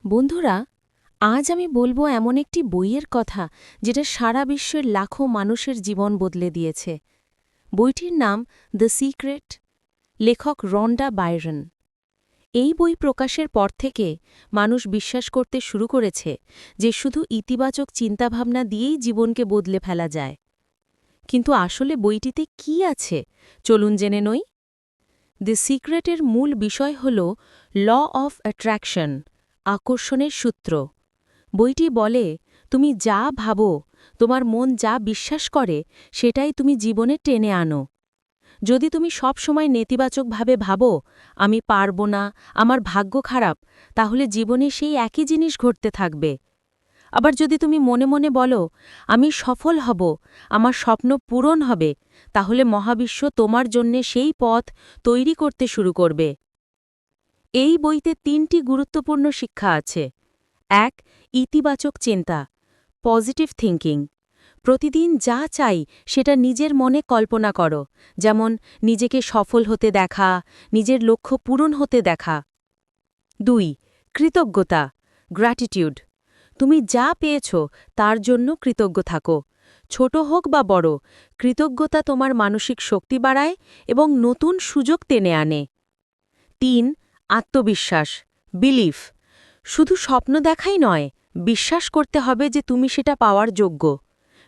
বন্ধুরা, আজ আমি বলবো এমন একটি বইয়ের কথা যেটা সারা বিশ্বের লাখো মানুষের জীবন বদলে দিয়েছে। বইটির নাম দ্য সিক্রেট, লেখক রন্ডা বাইরন। এই বই প্রকাশের পর থেকে মানুষ বিশ্বাস করতে শুরু করেছে যে শুধু ইতিবাচক চিন্তাভাবনা দিয়েই জীবনকে বদলে ফেলা যায়। কিন্তু আসলে বইটিতে কি আছে চলুন জেনে নই। দ্য সিক্রেটের মূল বিষয় হল ল অফ অ্যাট্রাকশন, আকর্ষণের সূত্র। বইটি বলে, তুমি যা ভাবো, তোমার মন যা বিশ্বাস করে, সেটাই তুমি জীবনে টেনে আনো। যদি তুমি সব সময় নেতিবাচকভাবে ভাবো, আমি পারব না, আমার ভাগ্য খারাপ, তাহলে জীবনে সেই একই জিনিস ঘটতে থাকবে। আবার যদি তুমি মনে মনে বলো, আমি সফল হব, আমার স্বপ্ন পূরণ হবে, তাহলে মহাবিশ্ব তোমার জন্যে সেই পথ তৈরি করতে শুরু করবে। এই বইতে ৩টি গুরুত্বপূর্ণ শিক্ষা আছে। ১. ইতিবাচক চিন্তা, পজিটিভ থিঙ্কিং। প্রতিদিন যা চাই সেটা নিজের মনে কল্পনা করো, যেমন নিজেকে সফল হতে দেখা, নিজের লক্ষ্য পূরণ হতে দেখা। ২. কৃতজ্ঞতা, গ্র্যাটিটিউড। তুমি যা পেয়েছ তার জন্য কৃতজ্ঞ থাকো, ছোট হোক বা বড়। কৃতজ্ঞতা তোমার মানসিক শক্তি বাড়ায় এবং নতুন সুযোগ টেনে আনে। ৩. আত্মবিশ্বাস, বিলিফ। শুধু স্বপ্ন দেখাই নয়, বিশ্বাস করতে হবে যে তুমি সেটা পাওয়ার যোগ্য।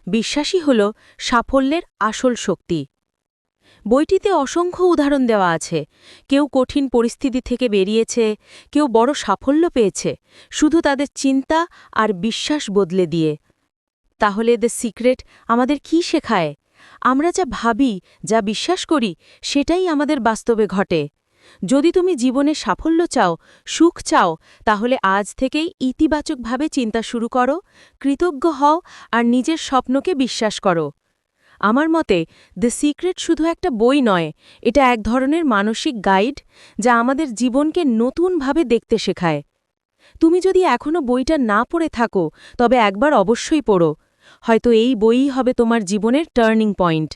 বিশ্বাসই হল সাফল্যের আসল শক্তি। বইটিতে অসংখ্য উদাহরণ দেওয়া আছে। কেউ কঠিন পরিস্থিতি থেকে বেরিয়েছে, কেউ বড় সাফল্য পেয়েছে, শুধু তাদের চিন্তা আর বিশ্বাস বদলে দিয়ে। তাহলে দ্য সিক্রেট আমাদের কি শেখায়? আমরা যা ভাবি, যা বিশ্বাস করি, সেটাই আমাদের বাস্তবে ঘটে। যদি তুমি জীবনে সাফল্য চাও, সুখ চাও, তাহলে আজ থেকেই ইতিবাচকভাবে চিন্তা শুরু করো, কৃতজ্ঞ হও আর নিজের স্বপ্নকে বিশ্বাস করো। আমার মতে দ্য সিক্রেট শুধু একটা বই নয়, এটা এক ধরনের মানসিক গাইড যা আমাদের জীবনকে নতুনভাবে দেখতে শেখায়। তুমি যদি এখনও বইটা না পড়ে থাকো, তবে একবার অবশ্যই পড়ো। হয়তো এই বইই হবে তোমার জীবনের টার্নিং পয়েন্ট।